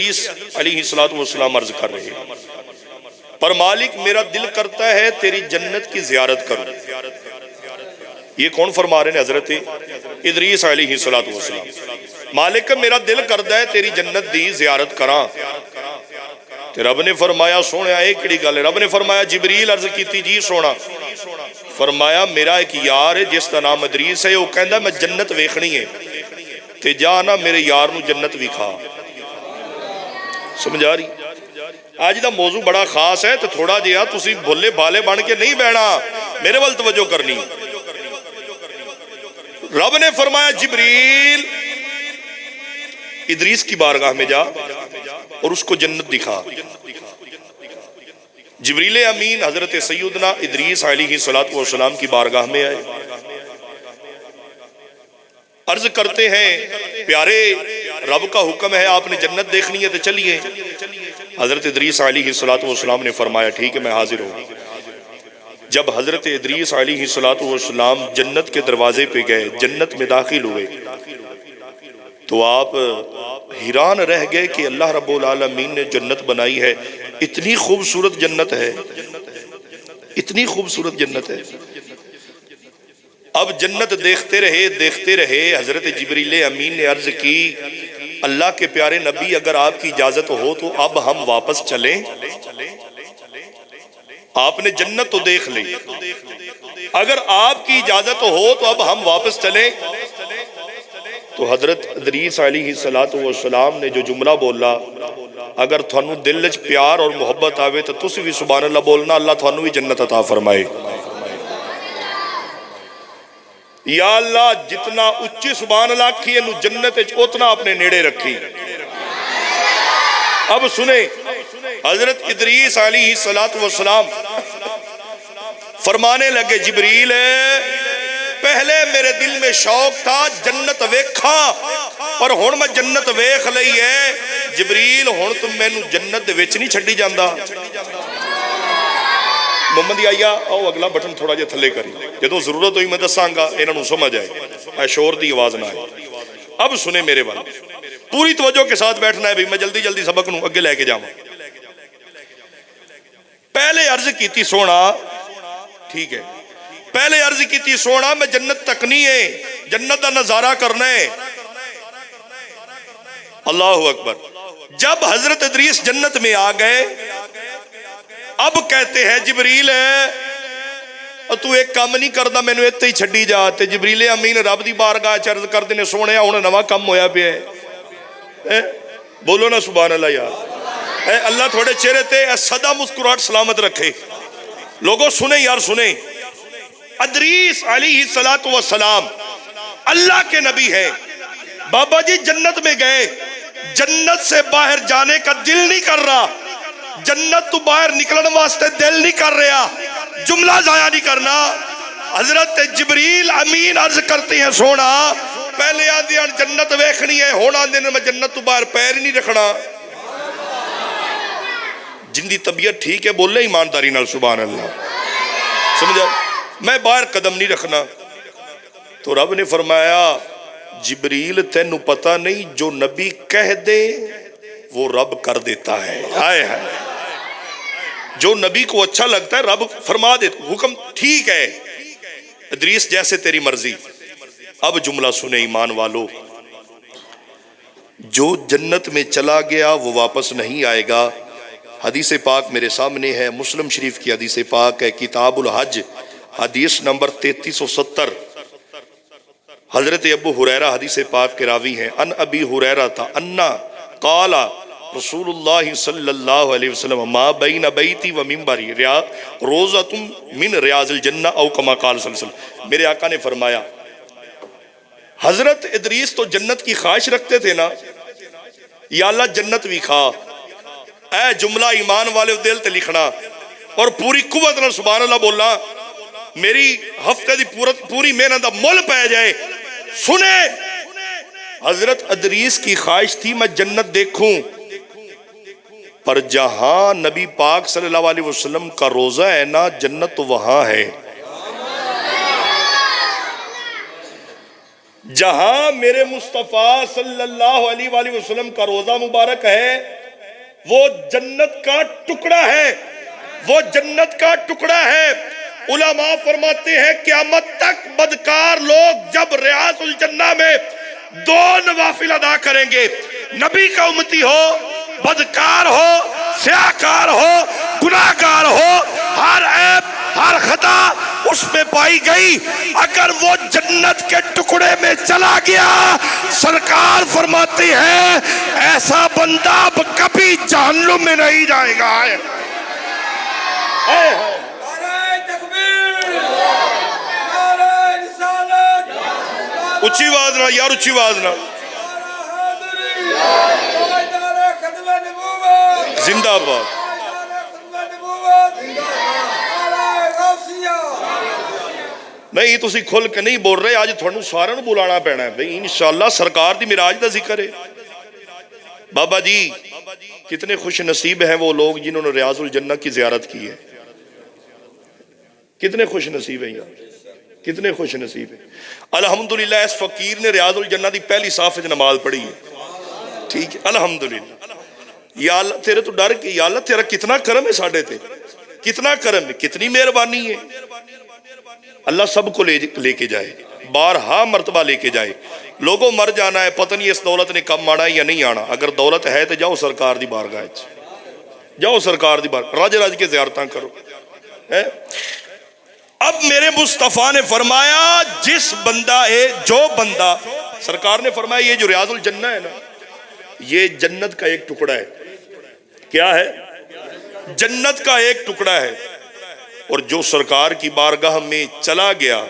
علیہ الصلوۃ والسلام عرض کر رہے ہیں، پر مالک میرا دل کرتا ہے تیری جنت کی زیارت کروں۔ یہ کون فرما رہے ہیں؟ حضرت ادریس علیہ الصلوۃ والسلام۔ مالک میرا دل کرتا ہے تیری جنت دی زیارت کراں تے رب نے فرمایا سونے ایک کڑی گل ہے۔ رب نے فرمایا جبریل عرض کیتی جی سونا، فرمایا میرا ایک یار ہے جس کا نام ادریس ہے، وہ کہندا میں جنت ویکھنی ہے تے جا نا میرے یار نو جنت وکھا۔ سمجھ آ رہی؟ آج دا موضوع بڑا خاص ہے تو تھوڑا جہا تسی بھولے بھالے بن کے نہیں بہنا، میرے ول توجہ کرنی۔ رب نے فرمایا جبریل ادریس کی بارگاہ میں جا اور اس کو جنت دکھا۔ جبریل امین حضرت سیدنا ادریس علیہ الصلوۃ والسلام کی بارگاہ میں آئے، عرض کرتے ہیں پیارے رب کا حکم ہے آپ نے جنت دیکھنی ہے تو چلیے۔ حضرت ادریس علیہ الصلوۃ والسلام نے فرمایا ٹھیک ہے میں حاضر ہوں۔ جب حضرت ادریس علیہ الصلوۃ والسلام جنت کے دروازے پہ گئے، جنت میں داخل ہوئے تو آپ حیران رہ گئے کہ اللہ رب العالمین نے جنت بنائی ہے، اتنی خوبصورت جنت ہے، اتنی خوبصورت جنت ہے۔ اب جنت دیکھتے رہے، حضرت جبریل امین نے عرض کی اللہ کے پیارے نبی اگر آپ کی اجازت ہو تو اب ہم واپس چلیں؟ آپ نے جنت تو دیکھ لی، اگر آپ کی اجازت ہو تو اب ہم واپس چلیں؟ تو حضرت ادریس علیہ الصلوۃ والسلام نے جو جملہ بولا، اگر تھانوں دل وچ پیار اور محبت آوے تو تسی بھی سبحان اللہ بولنا، اللہ تھانوں بھی جنت عطا فرمائے۔ یا اللہ جتنا اچھی سبحان اللہ کی انو جنت اتنا اپنے نیڑے رکھی۔ اب سنیں حضرت ادریس علیہ الصلوۃ والسلام فرمانے لگے جبریل پہلے میرے دل میں شوق تھا جنت ویکھا پر ہن میں جنت ویکھ لئی ہے، جبریل ہن تم مینوں جنت دے وچ نہیں چھڈی جاندا۔ محمد آئیا آؤ اگلا بٹن تھوڑا جے تھلے کری، جدو ضرورت ہوئی میں دساں گا انہاں نوں سمجھ آئے، اے شور دی آواز نہ آئے۔ اب سنیں میرے بال پوری توجہ کے ساتھ بیٹھنا ہے، میں جلدی جلدی سبق نوں اگے لے کے جاواں۔ پہلے عرض کیتی سونا ٹھیک ہے، پہلے عرض کیتی سونا میں جنت تکنی ہے، جنت دا نظارہ کرنا ہے۔ اللہ اکبر۔ جب حضرت ادریس جنت میں آ گئے اب کہتے ہیں جبریل تو ایک کام نہیں کردا مینوں اتنے ہی چھڈی جا، تے جبریل امین رب دی بارگاہ چ عرض کردے نے سونے ہن نواں کم ہویا پیا ہے، بولو نا سبحان اللہ یار۔ اے اللہ تھوڑے چہرے تے سدا مسکراہٹ سلامت رکھے۔ لوگوں سنیں یار سنیں، ادریس علیہ الصلوۃ والسلام اللہ کے نبی ہے، بابا جی جنت میں گئے، جنت سے باہر جانے کا دل نہیں کر رہا، جنت تو باہر نکلنے واسطے دل نہیں کر رہا، جملہ ضائع نہیں کرنا۔ حضرت جبریل امین عرض کرتے ہیں سونا پہلے آدھے جنت ویکھنی ہے، ہونا دن میں جنت تو باہر پیر ہی نہیں رکھنا۔ جن دی طبیعت ٹھیک ہے بولے ایمانداری نال سبحان اللہ، سمجھا؟ میں باہر قدم نہیں رکھنا۔ تو رب نے فرمایا جبریل تینوں پتہ نہیں جو نبی کہہ دے وہ رب کر دیتا ہے۔ آئے ہے جو نبی کو اچھا لگتا ہے رب فرما دیتا، حکم ٹھیک ہے ادریس جیسے تیری مرضی۔ اب جملہ سنے ایمان والو، جو جنت میں چلا گیا وہ واپس نہیں آئے گا۔ حدیث پاک میرے سامنے ہے، مسلم شریف کی حدیث پاک ہے، کتاب الحج حدیث نمبر 3370۔ حضرت ابو ہریرہ حدیث پاک کے راوی ہیں، ان ابی ہریرہ تا انا قال رسول اللہ صلی اللہ علیہ وسلم ما بین بیتی و منبری روضۃ من ریاض الجنہ او کما قال صلی اللہ علیہ وسلم۔ میرے آقا نے فرمایا حضرت ادریس تو جنت کی خواہش رکھتے تھے نا، یا اللہ جنت بھی کھا، اے جملہ ایمان والے دل تے لکھنا اور پوری قوت نال سبحان اللہ بولنا، میری ہفتے دی پوری محنت دا مول پہ جائے۔ سنے حضرت ادریس کی خواہش تھی میں جنت دیکھوں، پر جہاں نبی پاک صلی اللہ علیہ وسلم کا روزہ ہے نا جنت تو وہاں ہے۔ جہاں میرے مصطفیٰ صلی اللہ علیہ وآلہ وسلم کا روزہ مبارک ہے وہ جنت کا ٹکڑا ہے، وہ جنت کا ٹکڑا ہے۔ علماء فرماتے ہیں قیامت تک بدکار لوگ جب ریاض الجنہ میں 2 نوافل ادا کریں گے، نبی کا امتی ہو، بدکار ہو، سیاہکار ہو، گناہگار ہو، ہر عیب ہر خطا اس میں پائی گئی، اگر وہ جنت کے ٹکڑے میں چلا گیا، سرکار فرماتی ہے ایسا بندہ اب کبھی جہنم میں نہیں جائے گا۔ اچھی آواز نہ یار، اچھی آواز نہ، زندہ باد۔ نہیں تسی کھل کے نہیں بول رہے، آج تھوڑا سارا نو بلانا پینا ہے بھئی، انشاءاللہ سرکار دی معراج دا ذکر ہے۔ بابا جی کتنے خوش نصیب ہیں وہ لوگ جنہوں نے ریاض الجنہ کی زیارت کی ہے، کتنے خوش نصیب ہیں یار، کتنے خوش نصیب ہیں۔ الحمدللہ اس فقیر نے ریاض الجنہ دی پہلی صف وچ نماز پڑھی ہے، ٹھیک ہے الحمدللہ۔ یا اللہ تیرے تو ڈر کے، یا اللہ تیرا کتنا کرم ہے ساڑھے تے، کتنا کرم ہے، کتنی مہربانی ہے۔ اللہ سب کو لے کے جائے، بارہا مرتبہ لے کے جائے۔ لوگوں مر جانا ہے، پتہ نہیں اس دولت نے کم آنا ہے یا نہیں آنا، اگر دولت ہے تو جاؤ سرکار دی بارگاہ وچ، جاؤ سرکار دی بارگاہ، رج رج کے زیارتاں کرو۔ اب میرے مصطفیٰ نے فرمایا جس بندہ ہے، جو بندہ، سرکار نے فرمایا یہ جو ریاض الجنہ ہے نا، یہ جنت کا ایک ٹکڑا ہے۔ کیا ہے؟ جنت کا ایک ٹکڑا ہے۔ اور جو سرکار کی بارگاہ میں چلا گیا،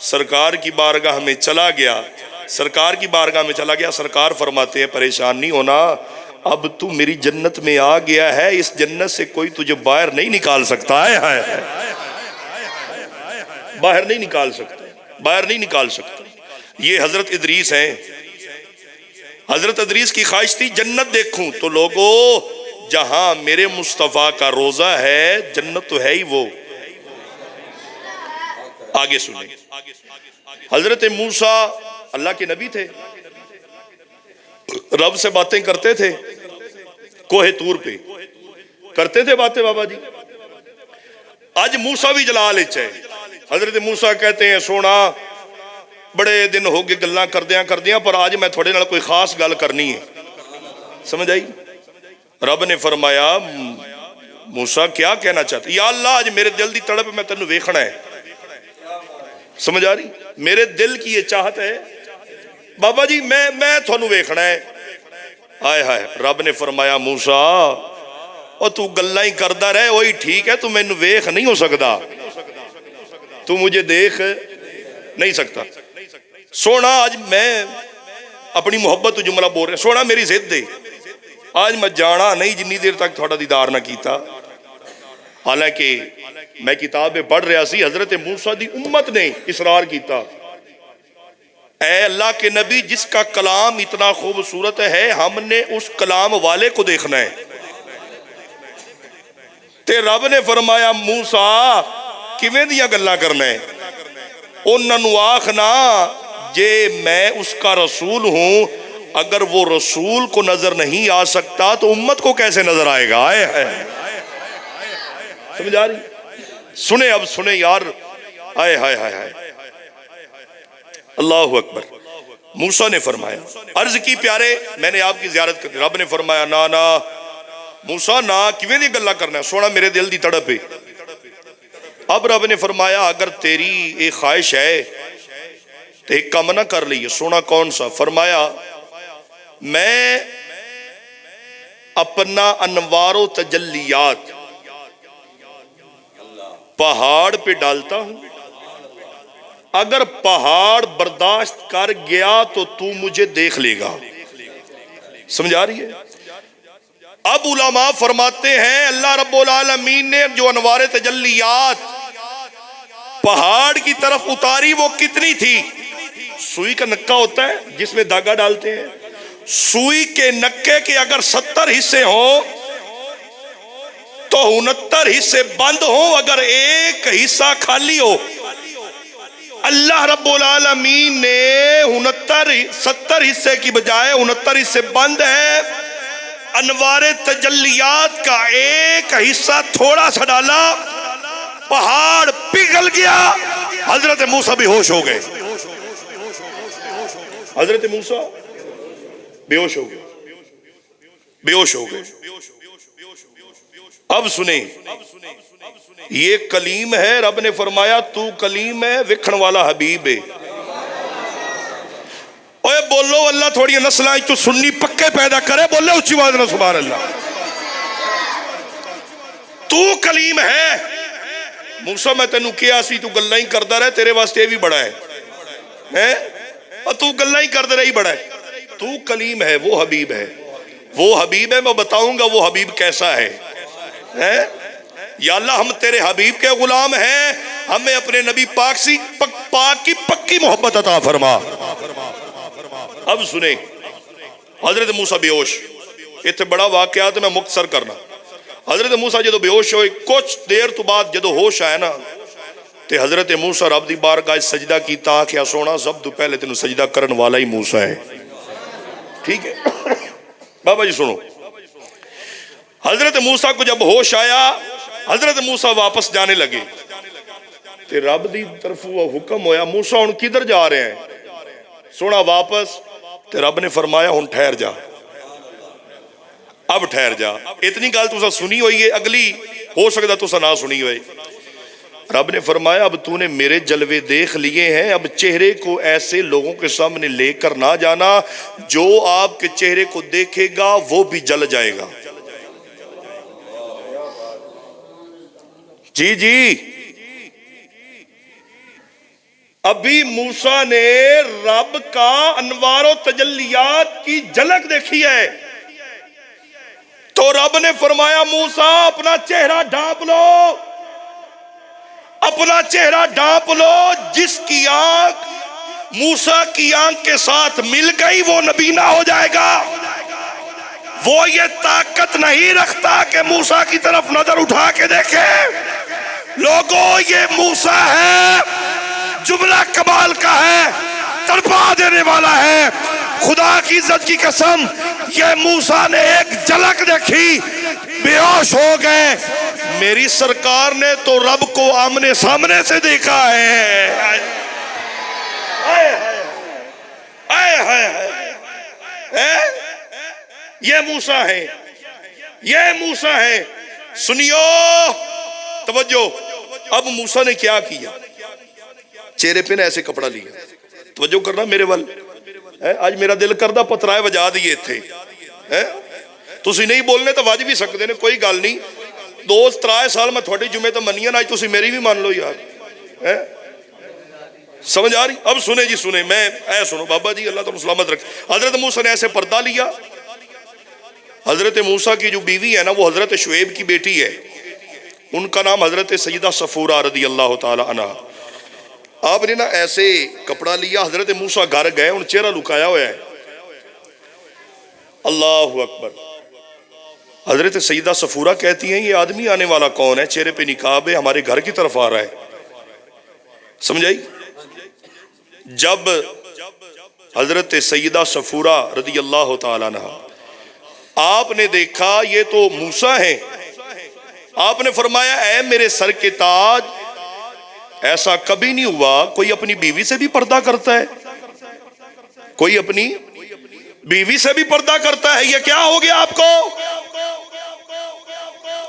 سرکار کی بارگاہ میں چلا گیا، سرکار کی بارگاہ میں چلا گیا، سرکار فرماتے ہیں پریشان نہیں ہونا، اب تو میری جنت میں آ گیا ہے، اس جنت سے کوئی تجھے باہر نہیں نکال سکتا ہے، باہر نہیں نکال سکتا، باہر نہیں نکال سکتا۔ یہ حضرت ادریس ہیں، حضرت ادریس کی خواہش تھی جنت دیکھوں، تو لوگوں جہاں میرے مصطفیٰ کا روزہ ہے جنت تو ہے ہی وہ۔ آگے سنیں، حضرت موسیٰ اللہ کے نبی تھے، رب سے باتیں کرتے تھے، کوہ طور پہ کرتے تھے باتیں بابا جی۔ آج موسیٰ بھی جلال اچ ہے، حضرت موسیٰ کہتے ہیں سونا بڑے دن ہو گئے گلاں کردیاں پر آج میں تھوڑے نال کوئی خاص گل کرنی ہے، سمجھ آئی؟ رب نے فرمایا موسیٰ کیا کہنا چاہتے؟ یا اللہ آج میرے دل دی تڑپ میں تینوں ویکھنا ہے، سمجھ آ رہی؟ میرے دل کی یہ چاہت ہے بابا جی میں تھانوں ویکھنا ہے۔ آئے ہائے، رب نے فرمایا موسیٰ اور تو گلاں ہی کردا رہے وہی ٹھیک ہے، تو مینوں ویکھ نہیں ہو سکدا، تو مجھے دیکھ نہیں سکتا۔ سونا آج میں اپنی محبت تو جملہ بول رہے، سونا میری ضد دے، آج میں جانا نہیں جنی دیر تک تھوڑا دیدار نہ کیتا۔ حالانکہ میں کتاب پڑھ رہا سی، حضرت موسیٰ دی امت نے اصرار کیتا، اے اللہ کے نبی جس کا کلام اتنا خوبصورت ہے ہم نے اس کلام والے کو دیکھنا ہے۔ تے رب نے فرمایا موسیٰ کیویں دیاں گلاں کرنا ہے، انہاں نوں آکھنا جے میں اس کا رسول ہوں، اگر وہ رسول کو نظر نہیں آ سکتا تو امت کو کیسے نظر آئے گا؟ آئے ہے، سمجھ آ رہی؟ سنیں اب سنیں یار، آئے ہائے ہائے ہائے، اللہ اکبر۔ موسیٰ نے فرمایا عرض کی پیارے میں نے آپ کی زیارت کر دی، رب نے فرمایا نا موسیٰ نا کیویں دی گلاں کرنا ہے، سونا میرے دل دی تڑپ ہے۔ اب رب نے فرمایا اگر تیری ایک خواہش ہے تو ایک کام نہ کر لئیے، سونا کون سا؟ فرمایا میں اپنا انوار و تجلیات پہاڑ پہ ڈالتا ہوں، اگر پہاڑ برداشت کر گیا تو تو مجھے دیکھ لے گا، سمجھا رہی ہے؟ اب علماء فرماتے ہیں اللہ رب العالمین نے جو انوار تجلیات پہاڑ کی طرف اتاری وہ کتنی تھی؟ سوئی کا نکہ ہوتا ہے جس میں دھاگا ڈالتے ہیں، سوئی کے نکے کے اگر 70 حصے ہوں تو 69 حصے بند ہوں، اگر ایک حصہ خالی ہو، اللہ رب العالمین نے 70 حصے کی بجائے 69 حصے بند ہے، انوار تجلیات کا ایک حصہ تھوڑا سا ڈالا، پہاڑ پگھل گیا، حضرت موسیٰ بے ہوش ہو گئے، حضرت موسیٰ بے ہوش ہو گئے، بے ہوش ہو گئے۔ اب سنیں، یہ کلیم ہے، رب نے فرمایا تو کلیم ہے، وکھن والا حبیب ہے۔ اوے بولو اللہ تھوڑی نسلیں تو سنی پکے پیدا کرے، بولے اچھی بات نہ سبحان اللہ۔ تو کلیم ہے، موسیٰ میں تینوں کیا سی تو گلہ ہی کردہ رہے، تیرے واسطے بھی بڑا ہے، اور تو گلہ ہی کردہ رہی بڑا ہے۔ تو کلیم ہے، وہ حبیب ہے، وہ حبیب ہے، میں بتاؤں گا وہ حبیب کیسا ہے۔ یا اللہ ہم تیرے حبیب کے غلام ہیں، ہمیں اپنے نبی پاک کی پکی محبت عطا فرما۔ اب سنیں، حضرت موسیٰ بے ہوش، اتنے بڑا واقعات میں مختصر کرنا۔ حضرت موسیٰ جدو بے ہوش ہوئے، کچھ دیر تو بعد جدو ہوش آئے نا تے حضرت موسیٰ رب دی بارگاہ سجدہ کیتا کہ سونا سب تو پہلے تینوں سجدہ کرن والا ہی موسیٰ ہے۔ ٹھیک ہے بابا جی سنو، حضرت موسیٰ کو جب ہوش آیا، حضرت موسیٰ واپس جانے لگے تے رب دی طرف حکم ہویا موسیٰ ہن کدھر جا رہے ہیں؟ سونا واپس، تے رب نے فرمایا ہن ٹھہر جا، اب ٹھہر جا۔ اتنی گال تو سنی ہوئی ہے، اگلی ہو سکتا تو نہ سنی ہوئی۔ رب نے فرمایا اب تو نے میرے جلوے دیکھ لیے ہیں، اب چہرے کو ایسے لوگوں کے سامنے لے کر نہ جانا، جو آپ کے چہرے کو دیکھے گا وہ بھی جل جائے گا۔ جی جی، ابھی موسیٰ نے رب کا انوار و تجلیات کی جھلک دیکھی ہے، تو رب نے فرمایا موسیٰ اپنا چہرہ ڈھانپ لو، اپنا چہرہ ڈھانپ لو، جس کی آنکھ موسیٰ کی آنکھ کے ساتھ مل گئی وہ نبی نہ ہو جائے گا۔ وہ یہ طاقت نہیں رکھتا کہ موسیٰ کی طرف نظر اٹھا کے دیکھے۔ لوگوں یہ موسیٰ ہے، جملہ کمال کا ہے، تڑپا دینے والا ہے۔ خدا کی عزت کی قسم، یہ موسیٰ نے ایک جھلک دیکھی، بے ہوش ہو گئے۔ میری سرکار نے تو رب کو آمنے سامنے سے دیکھا ہے۔ یہ موسیٰ ہے، یہ موسیٰ ہے۔ سنیو توجہ، اب موسیٰ نے کیا کیا؟ چہرے پہ نے ایسے کپڑا لیا، توجہ کرنا میرے وال، آج میرا دل کردہ پترائے وجا دیئے تھے، تسی نہیں بولنے تو واجب بھی سکتے نے، کوئی گال نہیں۔ دوست ترائے سال میں تھوڑی جمعے تو منیاں، آج تسی میری بھی مان لو یار، سمجھ آ رہی؟ اب سنیں جی سنیں، میں اے سنو بابا جی اللہ تعالیٰ سلامت رکھ۔ حضرت موسیٰ نے ایسے پردہ لیا۔ حضرت موسیٰ کی جو بیوی ہے نا وہ حضرت شعیب کی بیٹی ہے، ان کا نام حضرت سیدہ صفورہ رضی اللہ تعالی عنہ۔ آپ نے نا ایسے کپڑا لیا، حضرت موسیٰ گھر گئے، ان چہرہ لکایا ہوا ہے۔ اللہ اکبر۔ حضرت سیدہ صفورہ کہتی ہیں یہ آدمی آنے والا کون ہے؟ چہرے پہ نقاب ہے، ہمارے گھر کی طرف آ رہا ہے۔ سمجھائی؟ جب حضرت سیدہ صفورہ رضی اللہ تعالیٰ عنہ آپ نے دیکھا یہ تو موسیٰ ہیں، آپ نے فرمایا اے میرے سر کے تاج، ایسا کبھی نہیں ہوا کوئی اپنی بیوی سے بھی پردہ کرتا ہے، کوئی اپنی بیوی سے بھی پردہ کرتا ہے، یہ کیا ہو گیا آپ کو؟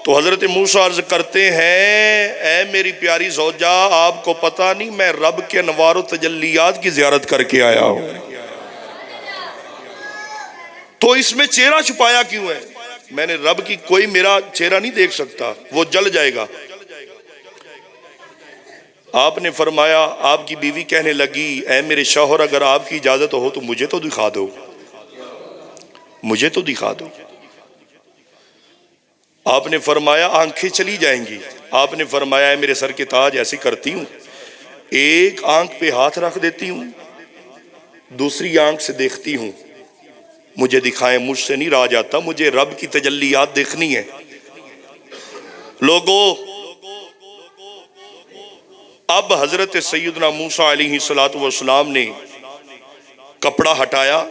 تو حضرت موسیٰ عرض کرتے ہیں اے میری پیاری زوجہ، آپ کو پتہ نہیں میں رب کے انوار و تجلیات کی زیارت کر کے آیا ہوں، تو اس میں چہرہ چھپایا کیوں ہے؟ میں نے رب کی کوئی میرا چہرہ نہیں دیکھ سکتا، وہ جل جائے گا۔ آپ نے فرمایا، آپ کی بیوی کہنے لگی اے میرے شوہر اگر آپ کی اجازت ہو تو مجھے تو دکھا دو، مجھے تو دکھا دو۔ آپ نے فرمایا آنکھیں چلی جائیں گی۔ آپ نے فرمایا اے میرے سر کے تاج ایسی کرتی ہوں، ایک آنکھ پہ ہاتھ رکھ دیتی ہوں، دوسری آنکھ سے دیکھتی ہوں، مجھے دکھائیں، مجھ سے نہیں رہا جاتا، مجھے رب کی تجلیات دیکھنی ہے۔ لوگوں اب حضرت سیدنا موسیٰ علیہ السلام نے کپڑا ہٹایا.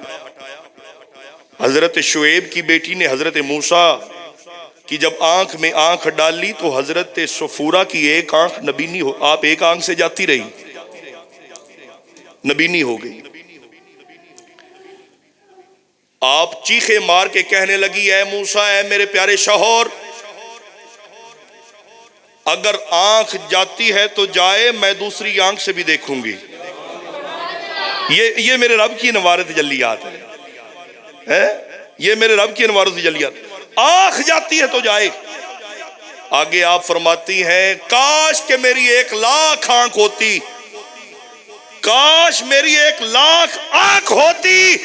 حضرت شعیب کی بیٹی نے حضرت موسیٰ کی جب آنکھ میں آنکھ ڈالی تو حضرت صفورہ کی ایک آنکھ نبینی ہو, آپ ایک آنکھ سے جاتی رہی, نبینی ہو گئی. آپ چیخے مار کے کہنے لگی اے موسیٰ, اے میرے پیارے شوہر, اگر آنکھ جاتی ہے تو جائے, میں دوسری آنکھ سے بھی دیکھوں گی. یہ میرے رب کی انوار تجلیات ہے, یہ میرے رب کی انوار تجلیات. آنکھ جاتی ہے تو جائے. آگے آپ فرماتی ہیں کاش کہ میری 1,00,000 آنکھ ہوتی, کاش میری 1,00,000 آنکھ ہوتی,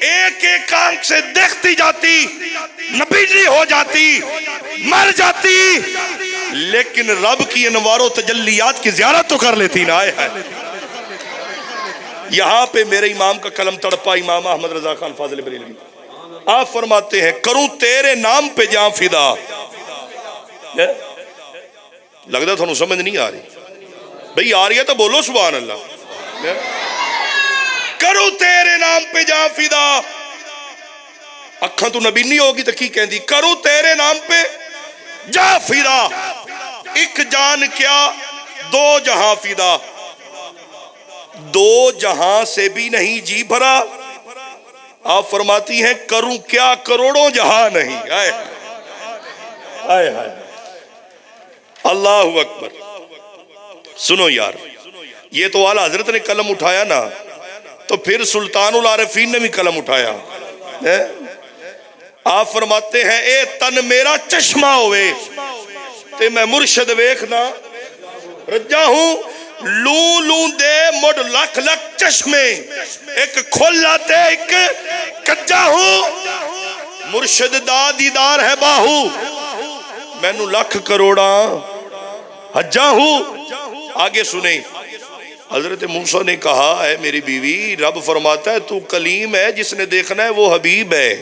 ایک ایک آنکھ سے دیکھتی جاتی, نبیلی ہو جاتی, مر جاتی, لیکن رب کی انوار و تجلیات کی زیارت تو کر لیتی نا. یہاں پہ میرے امام کا قلم تڑپا, امام احمد رضا خان فاضل بریلوی. آپ فرماتے ہیں کروں تیرے نام پہ جاں فدا. لگتا تھانوں سمجھ نہیں آ رہی بھئی, آ رہی ہے تو بولو سبحان اللہ. کروں تیرے نام پہ جاں فدا, اکھاں تو نبی نہیں ہوگی تو کی کہندی, کروں تیرے نام پہ جاں فدا, ایک جان کیا 2 جہاں فدا. 2 جہاں سے بھی نہیں جی بھرا. آپ فرماتی ہیں کروں کیا کروڑوں جہاں نہیں. آئے آئے آئے, اللہ اکبر. سنو یار, یہ تو اعلیٰ حضرت نے قلم اٹھایا نا, تو پھر سلطان العارفین نے بھی قلم اٹھایا. آپ فرماتے ہیں اے تن میرا چشمہ ہوئے تے میں مرشد ویکھنا رجا ہوں, لوں لوں دے مڈ لکھ لکھ چشمے, ایک کھلا تے ایک کجا ہوں, مرشد دا دیدار ہے باہو, مینو لکھ کروڑا حجا ہوں. آگے سنیں, حضرت موسیٰ نے کہا اے میری بیوی, رب فرماتا ہے تو کلیم ہے, جس نے دیکھنا ہے وہ حبیب ہے.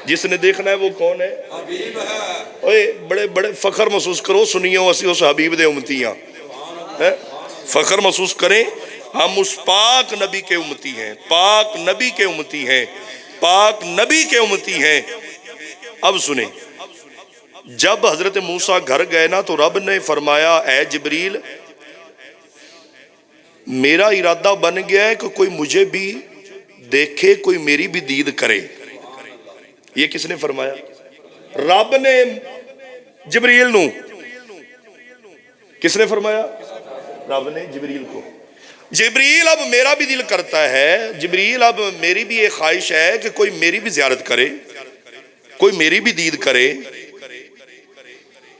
جس نے دیکھنا ہے وہ کون ہے؟ حبیب ہے. اوے بڑے بڑے فخر محسوس کرو سنیو, اسی اس حبیب دے امتی ہیں, فخر محسوس کریں ہم اس پاک نبی کے امتی ہیں, پاک نبی کے امتی ہیں, پاک نبی کے امتی ہیں. اب سنیں, جب حضرت موسیٰ گھر گئے نا تو رب نے فرمایا اے جبریل, میرا ارادہ بن گیا ہے کہ کوئی مجھے بھی دیکھے, کوئی میری بھی دید کرے. یہ کس نے فرمایا؟ رب نے جبریل نو. کس نے فرمایا؟ رب نے جبریل کو. جبریل اب میرا بھی دل کرتا ہے, جبریل اب میری بھی ایک خواہش ہے کہ کوئی میری بھی زیارت کرے, کوئی میری بھی دید کرے.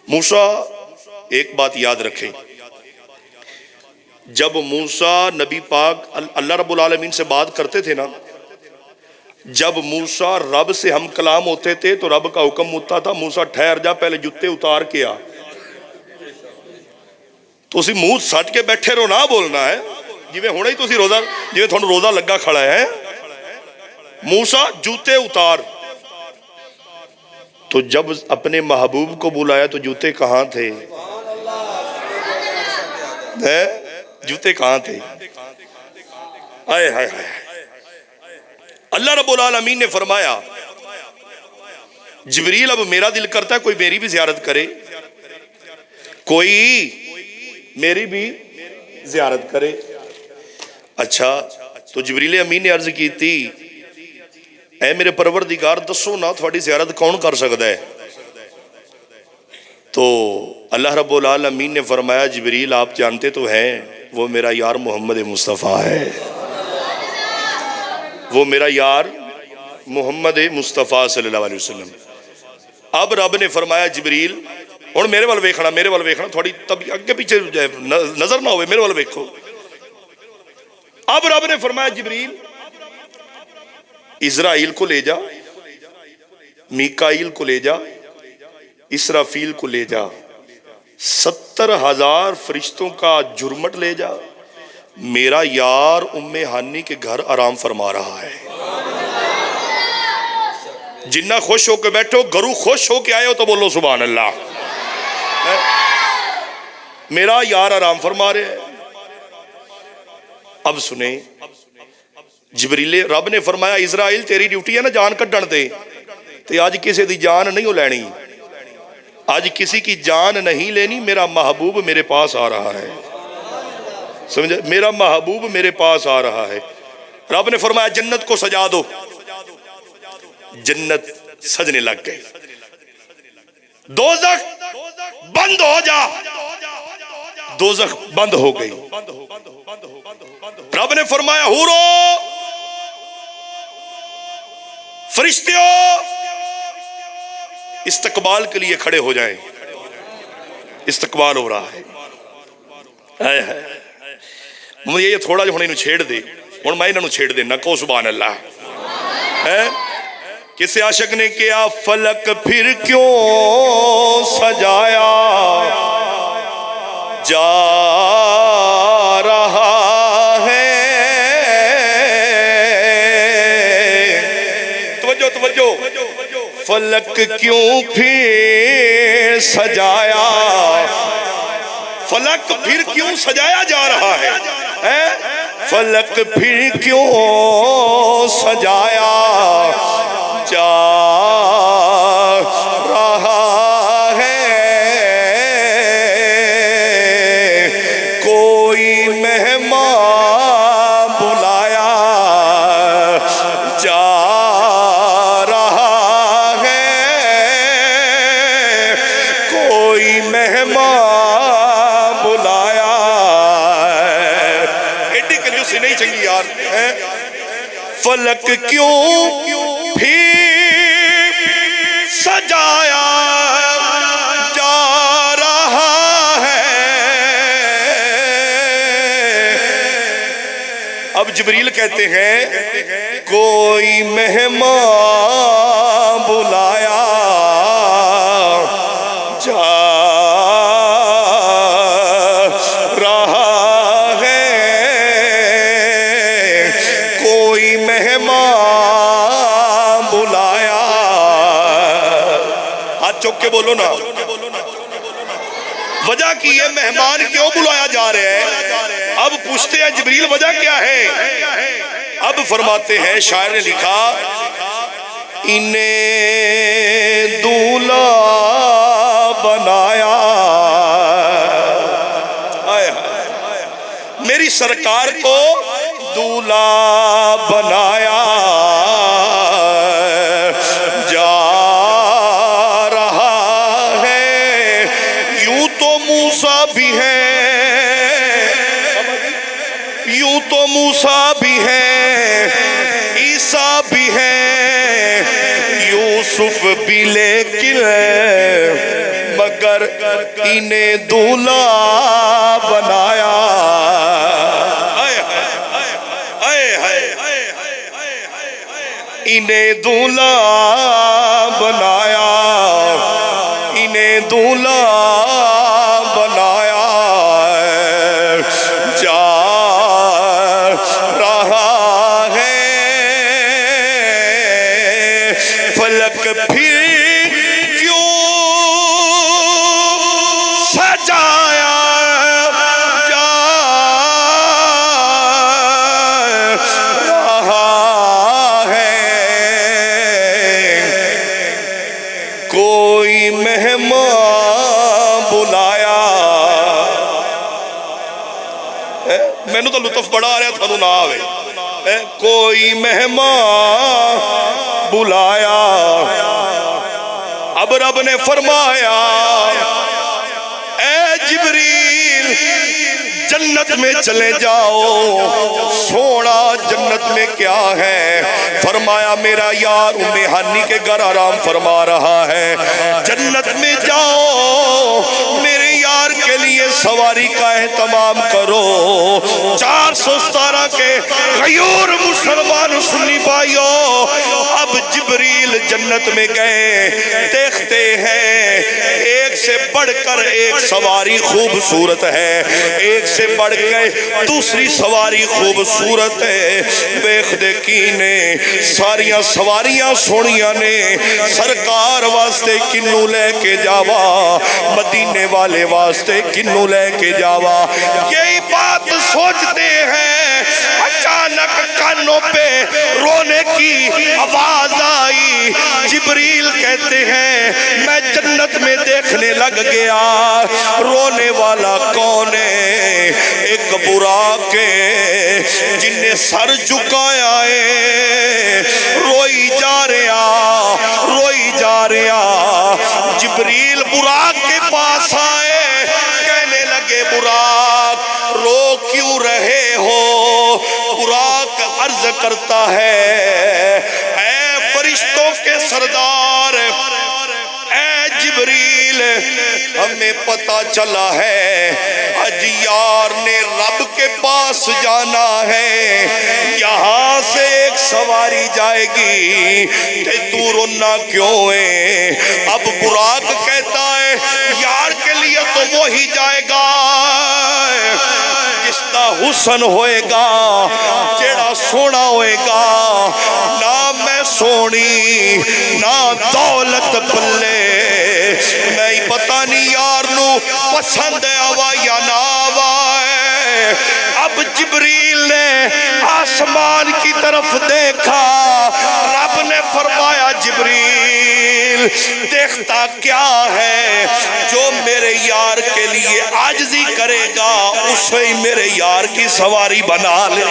موسیٰ ایک بات یاد رکھیں, جب موسیٰ نبی پاک اللہ رب العالمین سے بات کرتے تھے نا, جب موسیٰ رب سے ہم کلام ہوتے تھے تو رب کا حکم ہوتا تھا موسیٰ ٹھہر جا, پہلے جوتے اتار کے آ. تو اسی منہ سٹ کے بیٹھے رہو نہ بولنا ہے, جی میں ہونا ہی تو اسی روزہ, جی میں تھوڑا روزہ لگا کھڑا ہے. موسیٰ جوتے اتار. تو جب اپنے محبوب کو بلایا تو جوتے کہاں تھے؟ جوتے کہاں تھے؟ آئے ہائے ہائے. اللہ رب العالمین نے فرمایا جبریل اب میرا دل کرتا ہے کوئی میری بھی زیارت کرے, کوئی میری بھی زیارت کرے. اچھا, تو جبریل امین نے عرض کی تھی اے میرے پروردگار دسو نا تھوڑی زیارت کون کر سکتا ہے؟ تو اللہ رب العالمین نے فرمایا جبریل آپ جانتے تو ہیں وہ میرا یار محمد مصطفیٰ ہے, وہ میرا یار محمد مصطفیٰ صلی اللہ علیہ وسلم. اب رب نے فرمایا جبریل اور میرے وال ویکھنا, میرے وال ویکھنا, تھوڑی تب اگے پیچھے نظر نہ ہوئے, میرے وال ویکھو. اب رب نے فرمایا جبریل اسرائیل کو لے جا, میکائیل کو لے جا, اسرافیل کو لے جا, 70,000 فرشتوں کا جرمٹ لے جا, میرا یار ام ہانی کے گھر آرام فرما رہا ہے. جنہ خوش ہو کے بیٹھو, گھروں خوش ہو کے آئے ہو تو بولو سبحان اللہ. میرا یار آرام فرما رہے ہیں۔ اب سنیں، جبریل رب نے فرمایا اسرائیل تیری ڈیوٹی ہے نا جان کڈن دے، تے آج کسی دی جان نہیں ہو لینی، آج کسی کی جان نہیں لینی، میرا محبوب میرے پاس آ رہا ہے، سمجھے، میرا محبوب میرے پاس آ رہا ہے۔ رب نے فرمایا جنت کو سجا دو، جنت سجنے لگ گئی، دوزخ بند ہو جا، دوزخ بند ہو گئی۔ رب نے فرمایا حورو، فرشتیوں، استقبال کے لیے کھڑے ہو جائیں، استقبال ہو رہا ہے۔ مجھے یہ تھوڑا جو انہوں چھیڑ دے، اور میں انہوں چھیڑ دے، نہ کو سبحان اللہ۔ کسی عاشق نے کیا فلک پھر کیوں سجایا جا رہا ہے، توجہ، فلک کیوں پھر سجایا، فلک پھر کیوں سجایا جا رہا ہے، فلک پھر کیوں سجایا جا رہا ہے، کوئی مہمان بلایا جا رہا ہے، کوئی مہمان بلایا، ایڈی کنجوسی نہیں چنگی یار۔ فلک کیوں پھر سجایا جا رہا ہے۔ اب جبریل کہتے ہیں کوئی مہمان بلایا جا رہا ہے، کوئی مہمان بلایا، ہاتھ چوک کے بولو نا، وجہ کی یہ مہمان کیوں بلایا جا رہا ہے؟ اب پوچھتے ہیں جبریل وجہ کیا ہے؟ اب فرماتے ہیں شاعر نے لکھا انہیں دولہا بنایا، میری سرکار کو دولہا بنایا جا رہا ہے، یوں تو موسیٰ بھی ہے، یوں تو موسیٰ بھی ہے، عیسیٰ بھی ہے، یوسف بھی، لیکن مگر انہیں دولہا بنایا، انہیں دولہا بنایا، انہیں دولہا بنایا جا رہا ہے، فلک پھر کیوں سجایا جا رہا ہے، کوئی مہمان بلایا۔ میں نے تو لطف بڑا آ رہا تھا، نہ آوے، کوئی مہمان بلایا۔ اب رب نے فرمایا اے جبریل جنت میں چلے جاؤ، سونا جنت میں کیا ہے؟ فرمایا میرا یار ام ہانی کے گھر آرام فرما رہا ہے، جنت میں جاؤ، میرے یار کے لیے سواری کا اہتمام کرو۔ 417 کے غیور مسلمان سنی بھائیو، اب جبریل جنت میں گئے، دیکھتے ہیں ایک سے بڑھ کر ایک سواری خوبصورت ہے، ایک سے بڑھ کے دوسری سواری خوبصورت ہے۔ ویکھ دے کینے ساریاں سواریاں سونیاں نے، سرکار واسطے کنوں لے کے جاوا، مدینے والے واسطے کنوں لے کے جاوا۔ یہی بات سوچتے ہیں، اچانک کانوں پہ رونے کی آواز آئی۔ جبریل کہتے ہیں میں جنت میں دیکھنے لگ گیا، رونے والا کون ہے؟ ایک براق ہے جن نے سر جھکایا ہے، روئی جا رہا، روئی جا رہا۔ جبریل براق کے پاس آئے، کہنے لگے براق رو کیوں رہے ہو؟ براق عرض کرتا ہے اے فرشتوں کے سردار، اے جبریل، ہمیں پتہ چلا ہے آج یار نے رب کے پاس جانا ہے، یہاں سے ایک سواری جائے گی، کہ تو رونا کیوں ہے؟ اب براق کہتا ہے یار کے لیے تو وہی جائے گا جس دا حسن ہوئے گا، جیڑا سونا ہوئے گا، نہ میں سونی نہ دولت پلے، میں پتہ نہیں یار نو پسند آوا یا نہ آوا۔ اب جبریل نے آسمان کی طرف دیکھا، رب نے فرمایا جبریل دیکھتا کیا ہے؟ جو میرے یار کے لیے عاجزی کرے گا اسے ہی میرے یار کی سواری بنا لے۔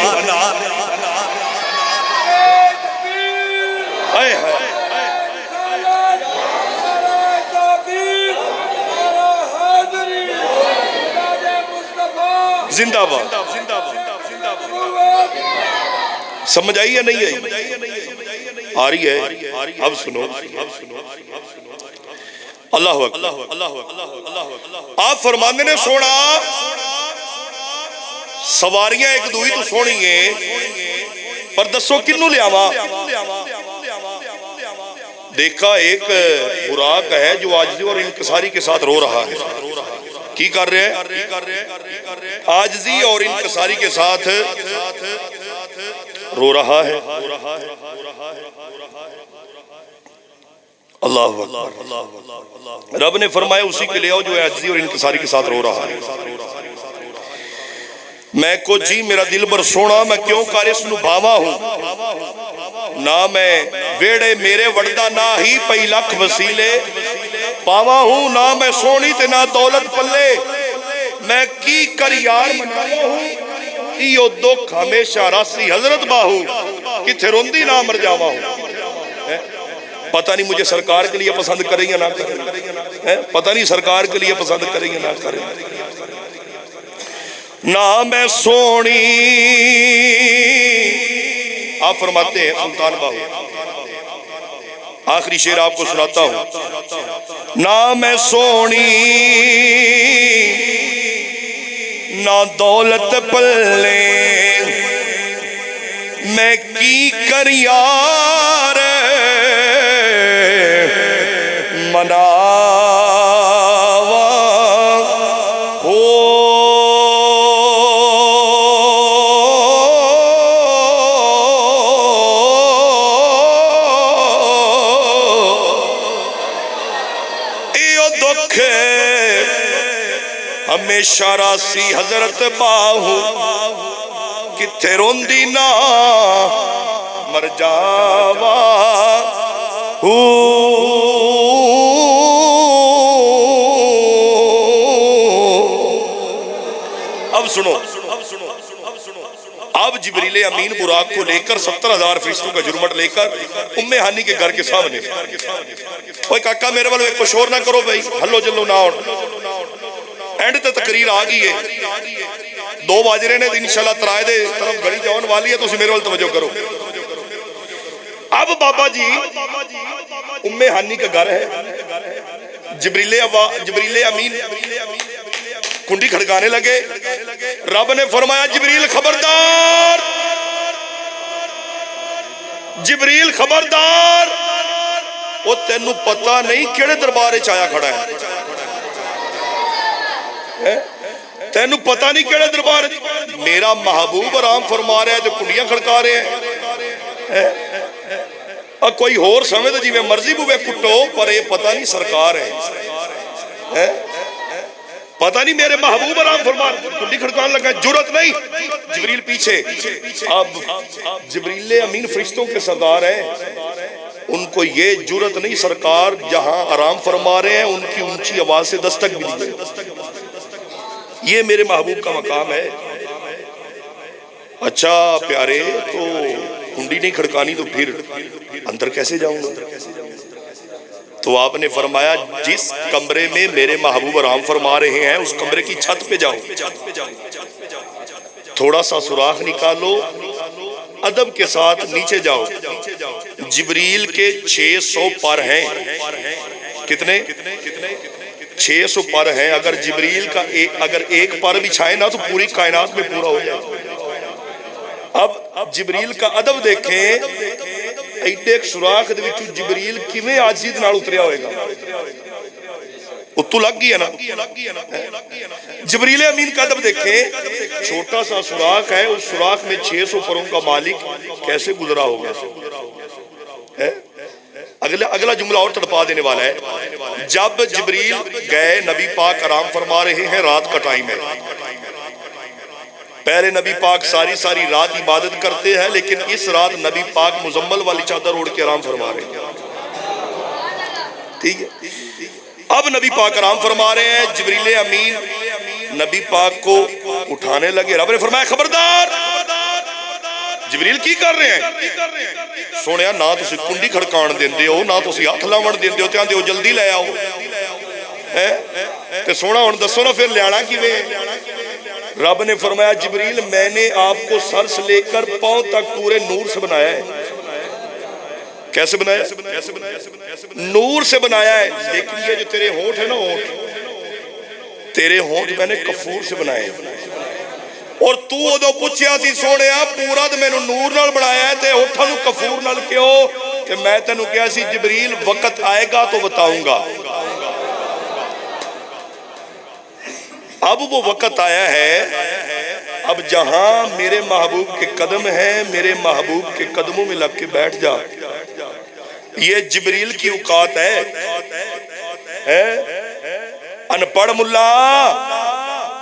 زندہ باد، سمجھ آئی یا نہیں آئی؟ آ رہی ہے؟ اب سنو، اللہ اکبر۔ آپ فرماندے نے سونا سواریاں ایک دوئی تو سونی ہیں، پر دسو کنوں لے آوا؟ دیکھا ایک براق ہے جو عاجزی اور انکساری کے ساتھ رو رہا ہے۔ کی کر رہے ہیں؟ عاجزی اور انکساری کے ساتھ رو رہا ہے۔ اللہ اکبر۔ رب نے فرمایا اسی کے لے آؤ جو عاجزی اور انکساری کے ساتھ رو رہا ہے۔ میں کو جی میرا دل بر سونا، میں کیوں کارس نو بھاوا ہوں، نہ میں ویڑے میرے وردہ نہ ہی پئی لکھ وسیلے پاوا ہوں، نہ میں سونی تے نہ دولت پلے، میں کی کر یار منایا ہوں، ایو دکھ ہمیشہ راسی حضرت باہو، کتھے روندی نہ مر جاوا ہوں۔ پتہ نہیں مجھے سرکار کے لیے پسند کریں یا نہ کریں، پتہ نہیں سرکار کے لیے پسند کریں یا نہ کریں۔ نہ میں سونی، آپ فرماتے ہیں سلطان باہو، آخری شعر آپ کو سناتا ہوں، نہ میں سونی نہ دولت پلے، میں کی کر یار مناوا ہو۔ ہمیشہ راسی حضرت باہو، کتھے روندی نہ مر جاوا اب سنو، اب جبریل امین براق کو لے کر 70,000 فرشتوں کا جرمٹ لے کر ام ہانی کے گھر کے سامنے، اوہ کاکا میرے والے کچھ اور نہ کرو بھائی، ہلو جلو نہ آؤ، اینڈ تے تقریر آ گئی ہے، 2 باجرے نے انشاءاللہ ترائے دے طرف گھڑی جاؤن والی ہے، تو اسی میرے والے توجہ کرو۔ اب بابا جی ام ہانی کا گھر ہے، جبریل امین کنڈی کھڑکانے لگے، رب نے فرمایا جبریل خبردار، جبریل خبردار، وہ تینوں پتہ نہیں کیڑے دربارے چایا کھڑا ہے، تینوں پتہ نہیں کیڑے دربار، میرا محبوب آرام فرما رہا ہے تو کنڈیاں کھڑکا رہے ہیں، اور کوئی اور سمجھ تو جی میں مرضی بوے کٹو، پر یہ پتہ نہیں سرکار ہے۔ پتہ نہیں میرے محبوب آرام فرما کنڈی کھڑکان لگا، جرت نہیں، جبریل پیچھے۔ اب جبریل امین فرشتوں کے سردار ہیں، ان کو یہ جرت نہیں، سرکار جہاں آرام فرما رہے ہیں ان کی اونچی آواز سے دستک بھی نہیں، یہ میرے محبوب کا مقام ہے۔ اچھا پیارے، تو کنڈی نہیں کھڑکانی تو پھر اندر کیسے جاؤں گا؟ تو آپ نے فرمایا جس کمرے میں میرے محبوب آرام فرما رہے ہیں اس کمرے کی چھت پہ جاؤ، تھوڑا سا سوراخ نکالو، ادب کے ساتھ نیچے جاؤ۔ جبریل کے 600 پر ہیں، کتنے؟ 600 پر ہیں۔ اگر جبریل کا اگر ایک پر بھی چھائے نا تو پوری کائنات میں پورا ہو جائے۔ اب جبریل کا ادب دیکھیں، ایڈے ایک سوراخ دے وچوں جبریل کیویں عاجزی نال اتریا ہوئے گا؟ اتو لگ گیا نا۔ جبریل امین کا ادب دیکھیں، چھوٹا سا سوراخ ہے، اس سوراخ میں 600 پروں کا مالک کیسے گزرا ہوگا؟ اگلا جملہ اور تڑپا دینے والا ہے۔ جب جبریل گئے، نبی پاک آرام فرما رہے ہیں، رات کا ٹائم ہے۔ پہلے نبی پاک ساری رات عبادت کرتے ہیں، لیکن اس رات نبی پاک مزمل والی چادر اوڑھ کے آرام فرما رہے ہیں، ٹھیک ہے؟ اب نبی پاک آرام فرما رہے ہیں، جبریل امین نبی پاک کو اٹھانے لگے۔ رب نے فرمایا خبردار، جبریل کی کر رہے ہیں؟ سونیا نہ تسی کنڈی کھڑکان دیندے ہو، نہ تسی ہاتھ لاون دیندے ہو، تے آندے ہو جلدی لے آؤ، تے سونا ہن دسو نا پھر لیانا کیویں؟ رب نے فرمایا جبریل میں نے آپ کو سر سے لے کر پاؤں تک پورے نور سے بنایا ہے۔ کیسے بنایا؟ نور سے بنایا ہے، لیکن یہ جو تیرے ہونٹ ہے نا، ہونٹ تیرے ہونٹ میں نے کفور سے بنائے ہیں۔ اور تو ادو پوچھیا سی سونیا پورا تے مینوں نور نال بنایا ہے تے ہوٹھاں نوں کفور نال کیوں؟ کہ میں تینوں کہا سی جبریل وقت آئے گا تو بتاؤں گا۔ اب وہ وقت آیا ہے، اب جہاں میرے محبوب کے قدم ہیں، میرے محبوب کے قدموں میں لگ کے بیٹھ جا۔ یہ جبریل کی اوقات ہے۔ انپڑھ ملا،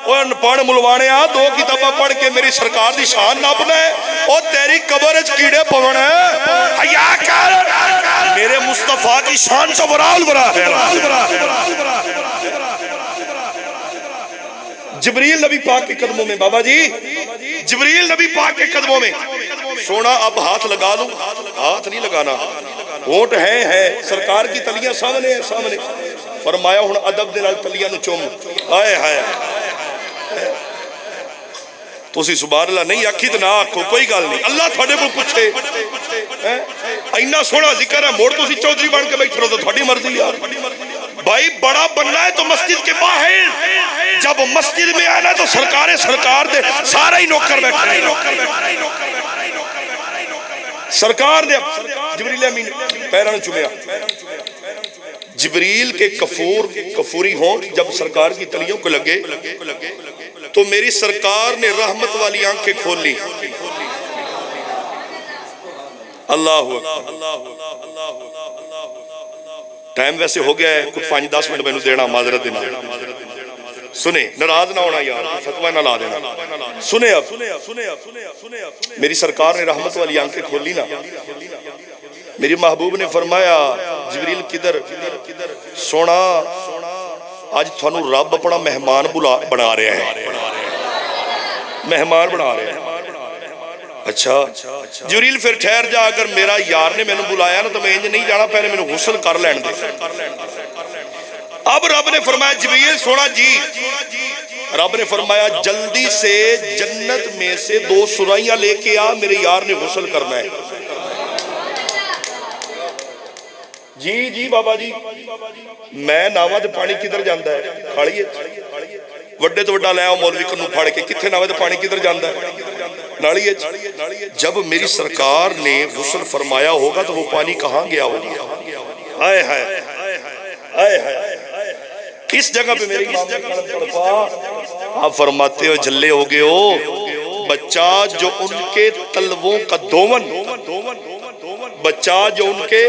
اور انپڑھ ملوانے دو کتابہ پڑھ کے میری سرکار دی شان نہ بنے، اور تیری قبر اچ کیڑے پون ہے، حیا کر، میرے مصطفیٰ کی شان تو برال برا ہے۔ جبریل نبی پاک کے قدموں میں، بابا جی جبریل نبی پاک کے قدموں میں۔ سونا اب ہاتھ لگا لوں، ہاتھ نہیں لگانا، ہونٹ ہے، سرکار کی تلیاں سامنے ہیں، سامنے۔ فرمایا ہن ادب دے نال تلیاں نو چوم۔ آئے ہائے، تسی سبحان اللہ نہیں آکھی تے نہ آکھو، کوئی گل نہیں، اللہ تھوڑے کو پوچھے۔ اینا سونا ذکر ہے، موڑ تسی چودھری بن کے بیٹھ رہو تو تھوڑی مرضی یار۔ بھائی بڑا بننا ہے تو مسجد کے باہر، جب مسجد میں آنا تو سرکار دے سارا ہی نوکر بیٹھے ہیں۔ سرکار دے جبریل امین پیران چومیا، جبریل کے کفوری ہونٹ جب سرکار کی تلیوں کو لگے تو میری سرکار نے رحمت والی آنکھیں کھول لی۔ اللہ اکبر۔ ٹائم ویسے ہو گیا ہے، کچھ 5-10 منٹ میں نے دینا، معذرت دینا، سنیں، ناراض نہ ہونا یار، فتوہ نہ لا دینا۔ سنیں اب میری سرکار نے رحمت والی آنکھیں کھولی نا، میری محبوب نے فرمایا جبریل کدھر؟ سونا آج تھانو رب اپنا مہمان بنا رہا ہے، مہمان بنا رہا ہے۔ اچھا جبریل پھر ٹھہر جا، اگر میرا یار نے میں نے بلایا نا تو میں انج نہیں جانا، پہلے میں نے غسل کر لین دے۔ اب رب نے فرمایا جبریل سونا جی، رب نے فرمایا جلدی سے جنت میں سے 2 سرائیاں لے کے آ، میرے یار نے غسل کرنا ہے۔ جی بابا جی، میں ناوا دے پانی کدھر جاندہ ہے؟ کھاڑیے وڈے تو وڈا لے آؤ مولوی کنو پھاڑ کے، کتھے ناوا دے پانی کدھر جاندہ ہے؟ ناڑیے۔ جب میری سرکار نے غسل فرمایا ہوگا تو وہ پانی کہاں گیا ہوگا؟ آئے ہائے آئے ہائے، کس جگہ پہ میری امام نے قلم پڑھا؟ آپ فرماتے ہو جھلے ہو گئے ہو، بچہ جو ان کے تلووں کا دوون، بچہ جو ان کے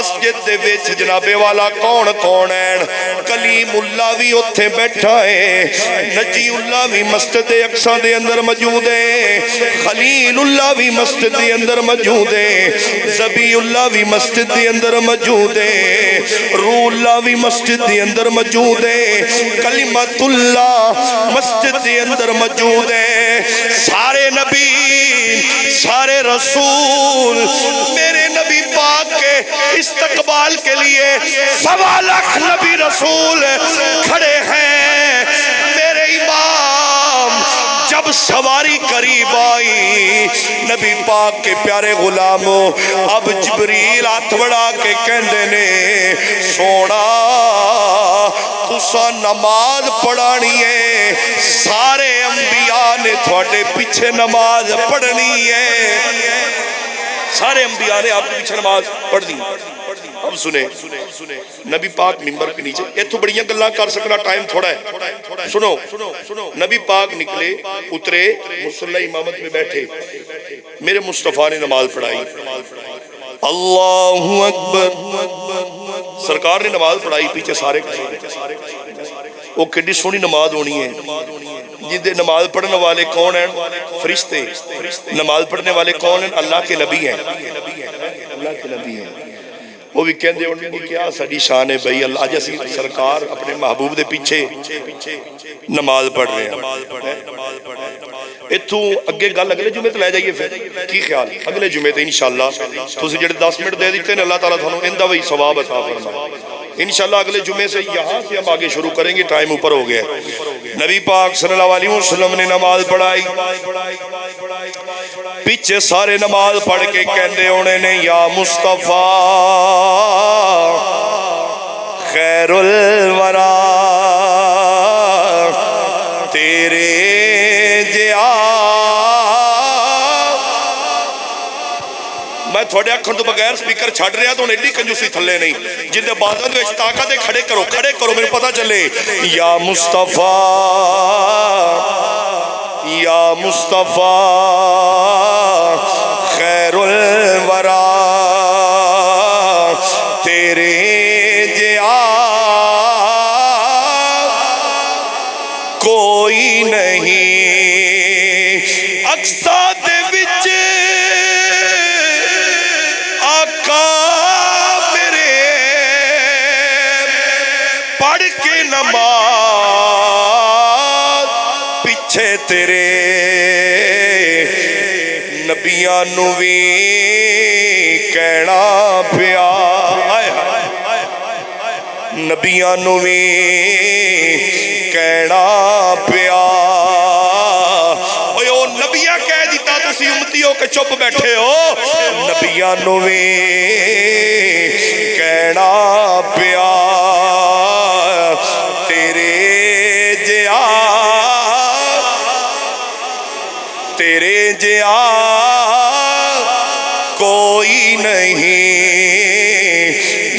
مسجد دے وچ جنابے والا کون کون ہے؟ کلیم اللہ بھی اتھے بیٹھا ہے، نجی اللہ بھی مسجد اقصی دے اندر موجود ہے، خلیل اللہ بھی مسجد دے اندر موجود ہے، ذبی اللہ بھی مسجد دے اندر موجود ہے، روح اللہ بھی مسجد دے اندر موجود ہے، کلمت اللہ مسجد دے اندر موجود ہے۔ سارے نبی سارے رسول میرے نبی پاک کے استقبال کے لیے 1.25 لاکھ نبی رسول کھڑے ہیں۔ میرے امام جب سواری قریب آئی، نبی پاک کے پیارے غلاموں اب جبریل ہاتھ بڑھا کے کہندے نے سونا تسا نماز پڑھانی ہے، سارے انبیاء نے تھوڑے پیچھے نماز پڑھنی ہے، سارے انبیاء نے آپ کے پیچھے نماز پڑھنی۔ اب سنیں نبی پاک منبر کے نیچے، یہ تو بڑیاں گلاں کر سکنا ٹائم تھوڑا ہے، سنو نبی پاک نکلے اترے مصلی امامت میں بیٹھے، میرے مصطفیٰ نے نماز پڑھائی، اللہ اکبر، سرکار نے نماز پڑھائی، پیچھے سارے وہ کڈی سونی نماز ہونی ہے، جدے نماز پڑھنے والے کون ہیں؟ فرشتے۔ نماز پڑھنے والے کون ہیں؟ اللہ کے نبی ہیں، اللہ کے نبی ہیں۔ وہ بھی کہندے انہوں نے کیا ساڈی شان ہے بھئی، اللہ جیسی سرکار اپنے محبوب دے پیچھے نماز پڑھ رہے ہیں۔ اتھوں اگے گل اگلے جمعے تے لے جائیے، پھر کی خیال اگلے جمعے تے انشاءاللہ تسی جڑے 10 منٹ دے دیتے ہیں اللہ تعالیٰ تھانوں اندہ وہی ثواب عطا فرمائے۔ انشاءاللہ اگلے جمعے سے یہاں سے ہم آگے شروع کریں گے، ٹائم اوپر ہو گیا ہے۔ نبی پاک صلی اللہ علیہ وسلم نے نماز پڑھائی، پیچھے سارے نماز پڑھ کے کہندے ہونے نے یا مصطفیٰ خیر الورا تیرے میں تھوڑے اکھن تو بغیر سپیکر چھڑ رہا تو ایڈی کنجوسی تھلے نہیں، جن دے بازن وچ طاقت ہے کھڑے کرو میرے پتہ چلے یا مصطفیٰ یا مصطفیٰ خیر الورا تیرے جیا کوئی نہیں، اقصی دے وچ آقا میرے پڑھ کے نماز پیچھے تیرے نبیاں نو وی کہنا پیا، نبیاں نو وی کہنا پیا، او نبیاں کہہ دیتا تسی امتی ہو کہ چپ بیٹھے ہو، نبیاں نو وی کہنا پیا تیرے جیا کوئی نہیں،